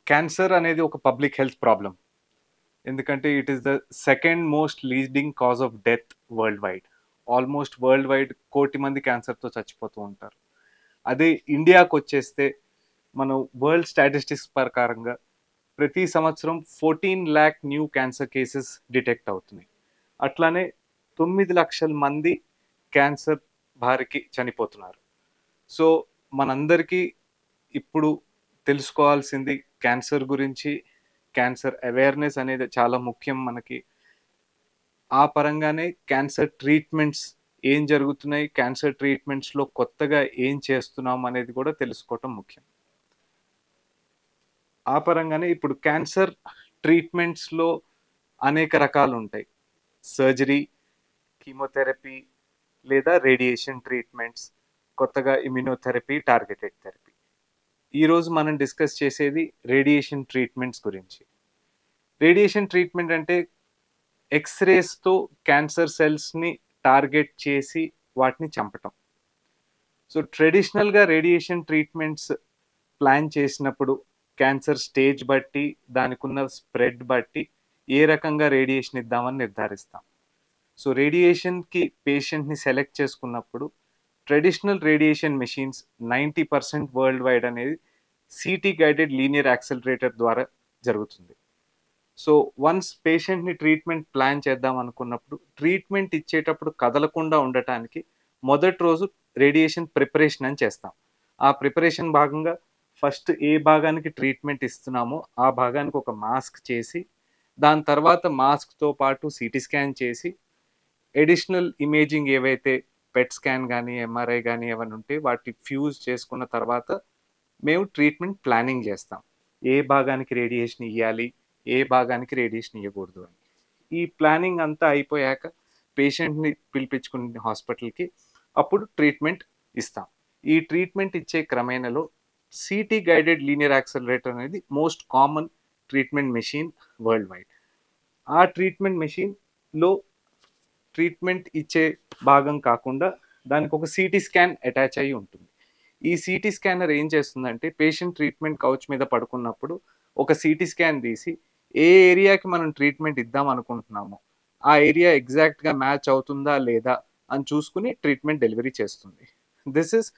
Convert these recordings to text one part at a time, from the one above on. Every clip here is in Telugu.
క్యాన్సర్ అనేది ఒక పబ్లిక్ హెల్త్ ప్రాబ్లం. ఎందుకంటే it is the second most leading cause of death world wide. Almost world wide 1,00,00,000 మంది క్యాన్సర్తో చచ్చిపోతూ ఉంటారు. అదే ఇండియాకి వచ్చేస్తే మనం వరల్డ్ స్టాటిస్టిక్స్ ప్రకారంగా ప్రతి సంవత్సరం 14 lakh new cancer cases detect అవుతున్నాయి. అట్లానే 9 లక్షల మంది క్యాన్సర్ బారికి చనిపోతున్నారు. సో మనందరికీ ఇప్పుడు తెలుసుకోవాల్సింది క్యాన్సర్ గురించి, క్యాన్సర్ అవేర్నెస్ అనేది చాలా ముఖ్యం మనకి. ఆ పరంగానే క్యాన్సర్ ట్రీట్మెంట్స్ ఏం జరుగుతున్నాయి, క్యాన్సర్ ట్రీట్మెంట్స్లో కొత్తగా ఏం చేస్తున్నాం అనేది కూడా తెలుసుకోవటం ముఖ్యం. ఆ పరంగానే ఇప్పుడు క్యాన్సర్ ట్రీట్మెంట్స్లో అనేక రకాలు ఉంటాయి. సర్జరీ, కీమోథెరపీ లేదా రేడియేషన్ ట్రీట్మెంట్స్, కొత్తగా ఇమ్యునోథెరపీ, టార్గెటెడ్ థెరపీ. ఈరోజు మనం డిస్కస్ చేసేది రేడియేషన్ ట్రీట్మెంట్స్ గురించి. రేడియేషన్ ట్రీట్మెంట్ అంటే ఎక్స్రేస్తో క్యాన్సర్ సెల్స్ని టార్గెట్ చేసి వాటిని చంపటం. సో ట్రెడిషనల్గా రేడియేషన్ ట్రీట్మెంట్స్ ప్లాన్ చేసినప్పుడు క్యాన్సర్ స్టేజ్ బట్టి, దానికి ఉన్న స్ప్రెడ్ బట్టి ఏ రకంగా రేడియేషన్ ఇద్దామని నిర్ధారిస్తాం. సో రేడియేషన్కి పేషెంట్ని సెలెక్ట్ చేసుకున్నప్పుడు traditional radiation machines 90% world wide అనేది సిటీ గైడెడ్ లీనియర్ యాక్సెలరేటర్ ద్వారా జరుగుతుంది. సో వన్స్ పేషెంట్ని ట్రీట్మెంట్ ప్లాన్ చేద్దాం అనుకున్నప్పుడు ట్రీట్మెంట్ ఇచ్చేటప్పుడు కదలకుండా ఉండటానికి మొదటి రోజు రేడియేషన్ ప్రిపరేషన్ అని చేస్తాం. ఆ ప్రిపరేషన్ భాగంగా ఫస్ట్ ఏ భాగానికి ట్రీట్మెంట్ ఇస్తున్నామో ఆ భాగానికి ఒక మాస్క్ చేసి, దాని తర్వాత మాస్క్తో పాటు సిటీ స్కాన్ చేసి, ఎడిషనల్ ఇమేజింగ్ ఏవైతే పెట్ స్కాన్ కానీ ఎంఆర్ఐ కానీ ఏమైనా ఉంటే వాటి ఫ్యూజ్ చేసుకున్న తర్వాత మేము ట్రీట్మెంట్ ప్లానింగ్ చేస్తాం. ఏ భాగానికి రేడియేషన్ ఇవ్వాలి, ఏ భాగానికి రేడియేషన్ ఇవ్వకూడదు అని. ఈ ప్లానింగ్ అంతా అయిపోయాక పేషెంట్ని పిలిపించుకునే హాస్పిటల్కి అప్పుడు ట్రీట్మెంట్ ఇస్తాం. ఈ ట్రీట్మెంట్ ఇచ్చే క్రమేణలో సిటీ గైడెడ్ లీనియర్ యాక్సెలరేటర్ అనేది most common treatment machine world wide. ఆ ట్రీట్మెంట్ మెషిన్లో ట్రీట్మెంట్ ఇచ్చే భాగం కాకుండా దానికి ఒక సిటీ స్కాన్ అటాచ్ అయ్యి ఉంటుంది. ఈ సిటీ స్కానర్ ఏం చేస్తుందంటే పేషెంట్ ట్రీట్మెంట్ కౌచ్ మీద పడుకున్నప్పుడు ఒక సిటీ స్కాన్ తీసి ఏ ఏరియాకి మనం ట్రీట్మెంట్ ఇద్దాం అనుకుంటున్నామో ఆ ఏరియా ఎగ్జాక్ట్గా మ్యాచ్ అవుతుందా లేదా అని చూసుకుని ట్రీట్మెంట్ డెలివరీ చేస్తుంది. This is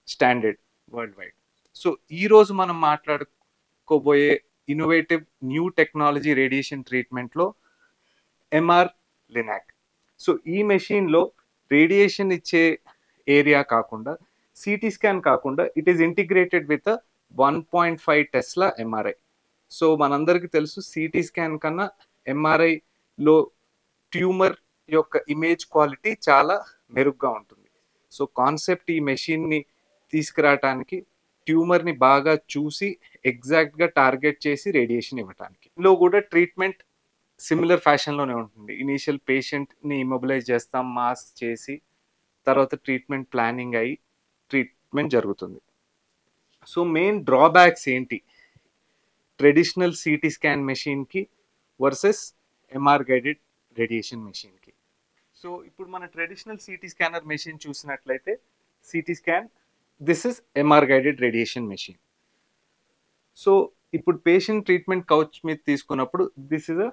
standard world wide. So ఈరోజు మనం మాట్లాడుకోబోయే ఇన్నోవేటివ్ న్యూ టెక్నాలజీ రేడియేషన్ ట్రీట్మెంట్లో ఎంఆర్ లినాక్. సో ఈ మెషిన్లో రేడియేషన్ ఇచ్చే ఏరియా కాకుండా, సిటీ స్కాన్ కాకుండా it is integrated with 1.5 Tesla MRI. So మనందరికీ తెలుసు సిటీ స్కాన్ కన్నా ఎంఆర్ఐలో ట్యూమర్ యొక్క ఇమేజ్ క్వాలిటీ చాలా మెరుగ్గా ఉంటుంది. సో కాన్సెప్ట్ ఈ మెషిన్ని తీసుకురావటానికి ట్యూమర్ని బాగా చూసి ఎగ్జాక్ట్గా టార్గెట్ చేసి రేడియేషన్ ఇవ్వటానికి. ఇందులో కూడా ట్రీట్మెంట్ సిమిలర్ ఫ్యాషన్లోనే ఉంటుంది. ఇనీషియల్ పేషెంట్ని ఇమొబిలైజ్ చేస్తాం మాస్క్ చేసి, తర్వాత ట్రీట్మెంట్ ప్లానింగ్ అయ్యి ట్రీట్మెంట్ జరుగుతుంది. సో మెయిన్ డ్రాబ్యాక్స్ ఏంటి ట్రెడిషనల్ సిటీ స్కాన్ మెషిన్కి వర్సెస్ ఎంఆర్ గైడెడ్ రేడియేషన్ మెషిన్కి? సో ఇప్పుడు మన ట్రెడిషనల్ సిటీ స్కానర్ మెషిన్ చూసినట్లయితే CT scan, this is MR guided radiation machine. So ఇప్పుడు పేషెంట్ ట్రీట్మెంట్ కౌచ్ మీద తీసుకున్నప్పుడు this is a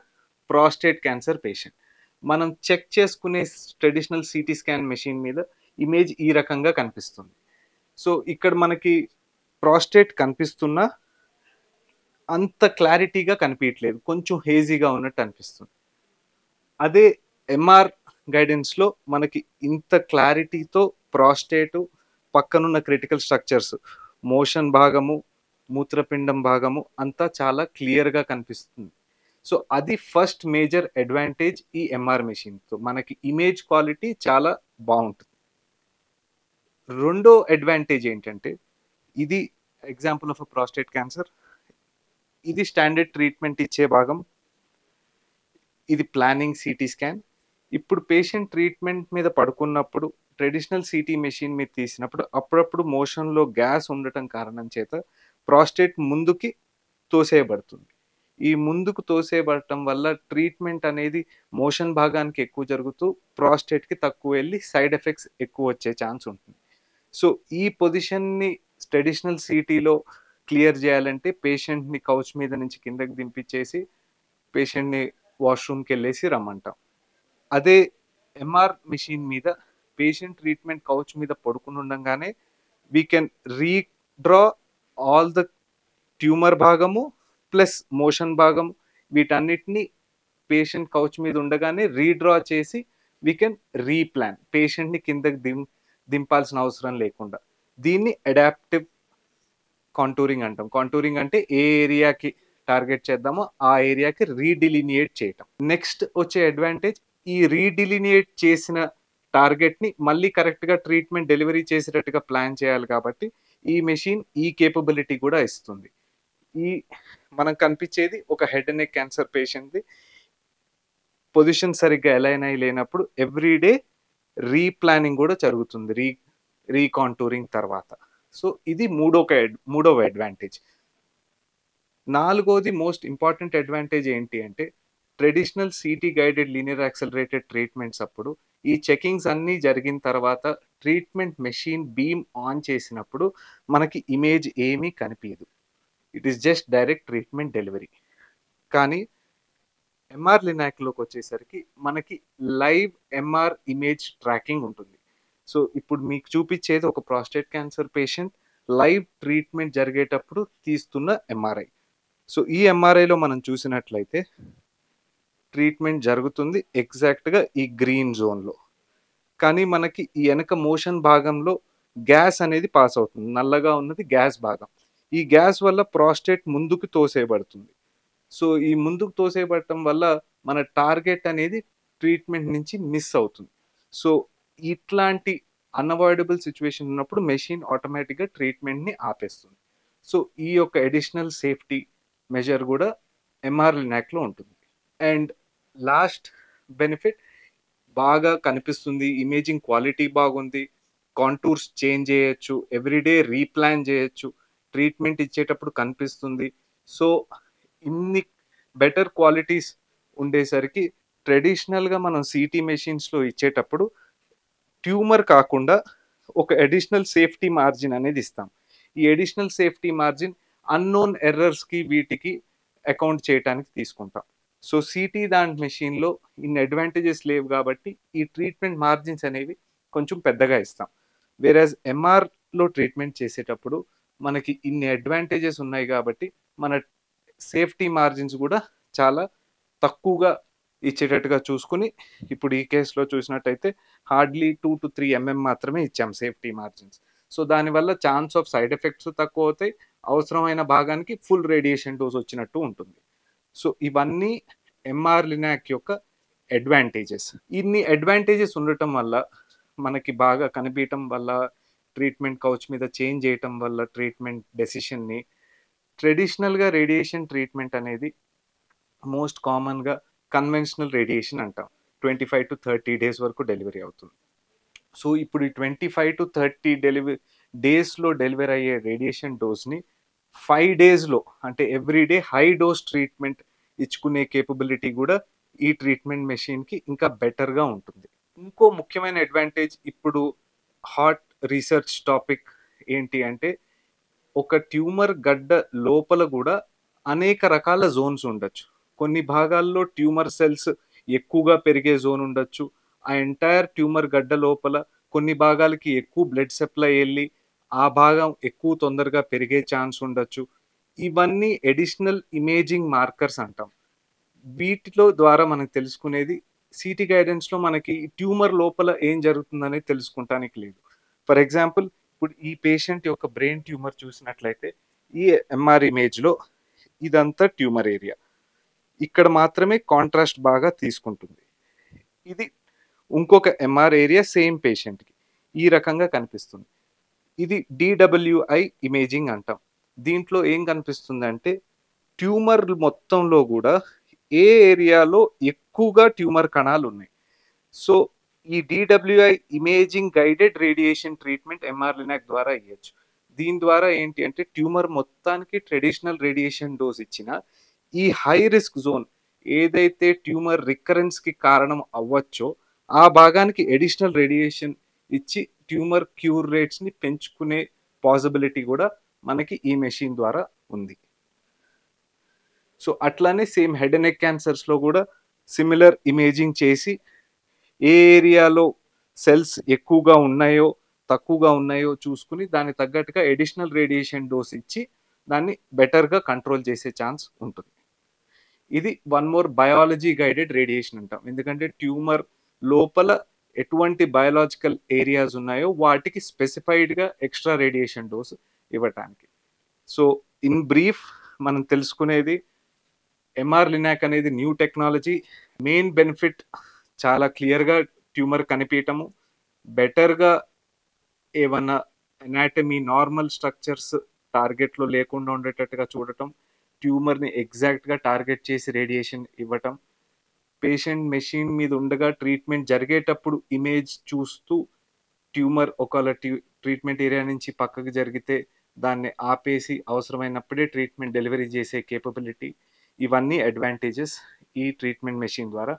prostate cancer patient. మనం చెక్ చేసుకునే ట్రెడిషనల్ సిటీ స్కాన్ మెషిన్ మీద ఇమేజ్ ఈ రకంగా కనిపిస్తుంది. సో ఇక్కడ మనకి ప్రాస్టేట్ కనిపిస్తున్నా అంత క్లారిటీగా కనిపించట్లేదు, కొంచెం హేజీగా ఉన్నట్టు అనిపిస్తుంది. అదే ఎంఆర్ గైడెన్స్లో మనకి ఇంత క్లారిటీతో ప్రాస్టేటు, పక్కనున్న క్రిటికల్ స్ట్రక్చర్స్, మోషన్ భాగము, మూత్రపిండం భాగము అంతా చాలా క్లియర్గా కనిపిస్తుంది. సో అది ఫస్ట్ మేజర్ అడ్వాంటేజ్ ఈ ఎంఆర్ మెషిన్తో, మనకి ఇమేజ్ క్వాలిటీ చాలా బాగుంటుంది. రెండో అడ్వాంటేజ్ ఏంటంటే ఇది example of a prostate cancer. ఇది స్టాండర్డ్ ట్రీట్మెంట్ ఇచ్చే భాగం, ఇది ప్లానింగ్ సిటీ స్కాన్. ఇప్పుడు పేషెంట్ ట్రీట్మెంట్ మీద పడుకున్నప్పుడు ట్రెడిషనల్ సిటీ మెషిన్ మీద తీసినప్పుడు అప్పుడప్పుడు మోషన్లో గ్యాస్ ఉండటం కారణం చేత ప్రాస్టేట్ ముందుకి తోసేయబడుతుంది. ఈ ముందుకు తోసేయబడటం వల్ల ట్రీట్మెంట్ అనేది మోషన్ భాగానికి ఎక్కువ జరుగుతూ ప్రాస్టేట్కి తక్కువ వెళ్ళి సైడ్ ఎఫెక్ట్స్ ఎక్కువ వచ్చే ఛాన్స్ ఉంటుంది. సో ఈ పొజిషన్ని ట్రెడిషనల్ సిటీలో క్లియర్ చేయాలంటే పేషెంట్ని కౌచ్ మీద నుంచి కిందకి దింపించేసి పేషెంట్ని వాష్రూమ్కి వెళ్ళేసి రమ్మంటాం. అదే ఎంఆర్ మిషన్ మీద పేషెంట్ ట్రీట్మెంట్ కౌచ్ మీద పడుకుని ఉండగానే we can redraw all the tumour భాగము ప్లస్ మోషన్ భాగం వీటన్నిటిని పేషెంట్ కౌచ్ మీద ఉండగానే రీడ్రా చేసి వీ కెన్ రీప్లాన్ పేషెంట్ని కిందకి దింపాల్సిన అవసరం లేకుండా. దీన్ని అడాప్టివ్ కాంటూరింగ్ అంటాం. కాంటూరింగ్ అంటే ఏ ఏరియాకి టార్గెట్ చేద్దామో ఆ ఏరియాకి రీడిలినియేట్ చేయటం. నెక్స్ట్ వచ్చే అడ్వాంటేజ్, ఈ రీడిలినియేట్ చేసిన టార్గెట్ని మళ్ళీ కరెక్ట్గా ట్రీట్మెంట్ డెలివరీ చేసేటట్టుగా ప్లాన్ చేయాలి కాబట్టి ఈ మెషిన్ ఈ కేపబిలిటీ కూడా ఇస్తుంది. ఈ మనకు కనిపించేది ఒక హెడ్ అండ్ నెక్ క్యాన్సర్ పేషెంట్ది పొజిషన్ సరిగ్గా అలైన్ అయి లేనప్పుడు ఎవ్రీడే రీప్లానింగ్ కూడా జరుగుతుంది రీకాంటూరింగ్ తర్వాత. సో ఇది మూడవ అడ్వాంటేజ్. నాలుగోది మోస్ట్ ఇంపార్టెంట్ అడ్వాంటేజ్ ఏంటి అంటే traditional city guided linear accelerated treatments అప్పుడు ఈ చెకింగ్స్ అన్నీ జరిగిన తర్వాత ట్రీట్మెంట్ మెషిన్ బీమ్ ఆన్ చేసినప్పుడు మనకి ఇమేజ్ ఏమీ కనిపించదు. It is just direct treatment delivery. కానీ ఎంఆర్ లినాక్లోకి వచ్చేసరికి మనకి లైవ్ ఎంఆర్ ఇమేజ్ ట్రాకింగ్ ఉంటుంది. సో ఇప్పుడు మీకు చూపించేది ఒక prostate cancer patient live treatment జరిగేటప్పుడు తీస్తున్న ఎంఆర్ఐ. సో ఈ ఎంఆర్ఐలో మనం చూసినట్లయితే ట్రీట్మెంట్ జరుగుతుంది ఎగ్జాక్ట్గా ఈ గ్రీన్ జోన్లో. కానీ మనకి ఈ వెనక మోషన్ భాగంలో గ్యాస్ అనేది పాస్ అవుతుంది. నల్లగా ఉన్నది గ్యాస్ భాగం. ఈ గ్యాస్ వల్ల ప్రాస్టేట్ ముందుకు తోసేయబడుతుంది. సో ఈ ముందుకు తోసేయబడటం వల్ల మన టార్గెట్ అనేది ట్రీట్మెంట్ నుంచి మిస్ అవుతుంది. సో ఇట్లాంటి అన్అవాయిడబుల్ సిచ్యువేషన్ ఉన్నప్పుడు మెషిన్ ఆటోమేటిక్గా ట్రీట్మెంట్ని ఆపేస్తుంది. సో ఈ యొక్క అడిషనల్ సేఫ్టీ మెజర్ కూడా ఎంఆర్ లినాక్లో ఉంటుంది. అండ్ లాస్ట్ బెనిఫిట్, బాగా కనిపిస్తుంది, ఇమేజింగ్ క్వాలిటీ బాగుంది, కాంటూర్స్ చేంజ్ చేయొచ్చు, ఎవ్రీడే రీప్లాన్ చేయొచ్చు, ట్రీట్మెంట్ ఇచ్చేటప్పుడు కనిపిస్తుంది. సో ఇన్ని బెటర్ క్వాలిటీస్ ఉండేసరికి ట్రెడిషనల్గా మనం సిటీ మెషిన్స్లో ఇచ్చేటప్పుడు ట్యూమర్ కాకుండా ఒక అడిషనల్ సేఫ్టీ మార్జిన్ అనేది ఇస్తాం. ఈ అడిషనల్ సేఫ్టీ మార్జిన్ అన్నోన్ ఎర్రర్స్కి వీటికి అకౌంట్ చేయడానికి తీసుకుంటాం. సో సిటీ దాని మెషిన్లో ఇన్ని అడ్వాంటేజెస్ లేవు కాబట్టి ఈ ట్రీట్మెంట్ మార్జిన్స్ అనేవి కొంచెం పెద్దగా ఇస్తాం. వేరేజ్ ఎంఆర్లో ట్రీట్మెంట్ చేసేటప్పుడు మనకి ఇన్ని అడ్వాంటేజెస్ ఉన్నాయి కాబట్టి మన సేఫ్టీ మార్జిన్స్ కూడా చాలా తక్కువగా ఇచ్చేటట్టుగా చూసుకుని, ఇప్పుడు ఈ కేసులో చూసినట్టయితే హార్డ్లీ 2 to 3 mm మాత్రమే ఇచ్చాం సేఫ్టీ మార్జిన్స్. సో దానివల్ల ఛాన్స్ ఆఫ్ సైడ్ ఎఫెక్ట్స్ తక్కువ అవుతాయి, అవసరమైన భాగానికి ఫుల్ రేడియేషన్ డోస్ వచ్చినట్టు ఉంటుంది. సో ఇవన్నీ ఎంఆర్ లినాక్ యొక్క అడ్వాంటేజెస్. ఇన్ని అడ్వాంటేజెస్ ఉండటం వల్ల మనకి బాగా కనిపించటం వల్ల ట్రీట్మెంట్ కౌచ్ మీద చేంజ్ చేయటం వల్ల ట్రీట్మెంట్ డెసిషన్ని ట్రెడిషనల్గా రేడియేషన్ ట్రీట్మెంట్ అనేది మోస్ట్ కామన్గా కన్వెన్షనల్ రేడియేషన్ అంటాం. 25 to 30 days వరకు డెలివరీ అవుతుంది. సో ఇప్పుడు ఈ 25 to 30 డేస్లో డెలివరీ అయ్యే రేడియేషన్ డోస్ని 5 daysలో అంటే ఎవ్రీడే హై డోస్ ట్రీట్మెంట్ ఇచ్చుకునే కేపబిలిటీ కూడా ఈ ట్రీట్మెంట్ మెషిన్కి ఇంకా బెటర్గా ఉంటుంది. ఇంకో ముఖ్యమైన అడ్వాంటేజ్, ఇప్పుడు హాట్ రీసెర్చ్ టాపిక్ ఏంటి అంటే ఒక ట్యూమర్ గడ్డ లోపల కూడా అనేక రకాల జోన్స్ ఉండొచ్చు. కొన్ని భాగాల్లో ట్యూమర్ సెల్స్ ఎక్కువగా పెరిగే జోన్ ఉండొచ్చు. ఆ ఎంటైర్ ట్యూమర్ గడ్డ లోపల కొన్ని భాగాలకి ఎక్కువ బ్లడ్ సప్లై వెళ్ళి ఆ భాగం ఎక్కువ తొందరగా పెరిగే ఛాన్స్ ఉండొచ్చు. ఇవన్నీ అడిషనల్ ఇమేజింగ్ మార్కర్స్ అంటాం. వీటిలో ద్వారా మనకు తెలుసుకునేది సిటీ గైడెన్స్లో మనకి ట్యూమర్ లోపల ఏం జరుగుతుందనేది తెలుసుకుంటానికి లేదు. ఫర్ ఎగ్జాంపుల్, ఇప్పుడు ఈ పేషెంట్ యొక్క బ్రెయిన్ ట్యూమర్ చూసినట్లయితే ఈ ఎంఆర్ ఇమేజ్లో ఇదంతా ట్యూమర్ ఏరియా, ఇక్కడ మాత్రమే కాంట్రాస్ట్ బాగా తీసుకుంటుంది. ఇది ఇంకొక ఎంఆర్ ఏరియా సేమ్ పేషెంట్కి ఈ రకంగా కనిపిస్తుంది. ఇది డిడబ్ల్యూఐ ఇమేజింగ్ అంటాం. దీంట్లో ఏం కనిపిస్తుంది అంటే ట్యూమర్ మొత్తంలో కూడా ఏ ఏరియాలో ఎక్కువగా ట్యూమర్ కణాలు ఉన్నాయి. సో ఈ DWI imaging guided radiation treatment MR linac ద్వారా ఇవ్వచ్చు. దీని ద్వారా ఏంటి అంటే ట్యూమర్ మొత్తానికి ట్రెడిషనల్ రేడియేషన్ డోస్ ఇచ్చిన ఈ హై రిస్క్ జోన్ ఏదైతే ట్యూమర్ రికరెన్స్కి కారణం అవ్వచ్చో ఆ భాగానికి అడిషనల్ రేడియేషన్ ఇచ్చి ట్యూమర్ క్యూర్ రేట్స్ని పెంచుకునే పాసిబిలిటీ కూడా మనకి ఈ మెషిన్ ద్వారా ఉంది. సో అట్లానే సేమ్ హెడ్ అండ్ నెక్ క్యాన్సర్స్లో కూడా సిమిలర్ ఇమేజింగ్ చేసి ఏ ఏరియాలో సెల్స్ ఎక్కువగా ఉన్నాయో తక్కువగా ఉన్నాయో చూసుకుని దానికి తగ్గట్టుగా ఎడిషనల్ రేడియేషన్ డోస్ ఇచ్చి దాన్ని బెటర్గా కంట్రోల్ చేసే ఛాన్స్ ఉంటుంది. ఇది one more biology guided radiation అంటాం. ఎందుకంటే ట్యూమర్ లోపల ఎటువంటి బయాలజికల్ ఏరియాస్ ఉన్నాయో వాటికి స్పెసిఫైడ్గా ఎక్స్ట్రా రేడియేషన్ డోస్ ఇవ్వటానికి. సో ఇన్ బ్రీఫ్ మనం తెలుసుకునేది ఎంఆర్ లినాక్ అనేది న్యూ టెక్నాలజీ. మెయిన్ బెనిఫిట్ చాలా క్లియర్గా ట్యూమర్ కనిపించటము, బెటర్గా ఏమన్నా అనాటమీ నార్మల్ స్ట్రక్చర్స్ టార్గెట్లో లేకుండా ఉండేటట్టుగా చూడటం, ట్యూమర్ని ఎగ్జాక్ట్గా టార్గెట్ చేసి రేడియేషన్ ఇవ్వటం, పేషెంట్ మెషిన్ మీద ఉండగా ట్రీట్మెంట్ జరిగేటప్పుడు ఇమేజ్ చూస్తూ ట్యూమర్ ఒకవేళ ట్రీట్మెంట్ ఏరియా నుంచి పక్కకు జరిగితే దాన్ని ఆపేసి అవసరమైనప్పుడే ట్రీట్మెంట్ డెలివరీ చేసే కేపబిలిటీ, ఇవన్నీ అడ్వాంటేజెస్ ఈ ట్రీట్మెంట్ మెషిన్ ద్వారా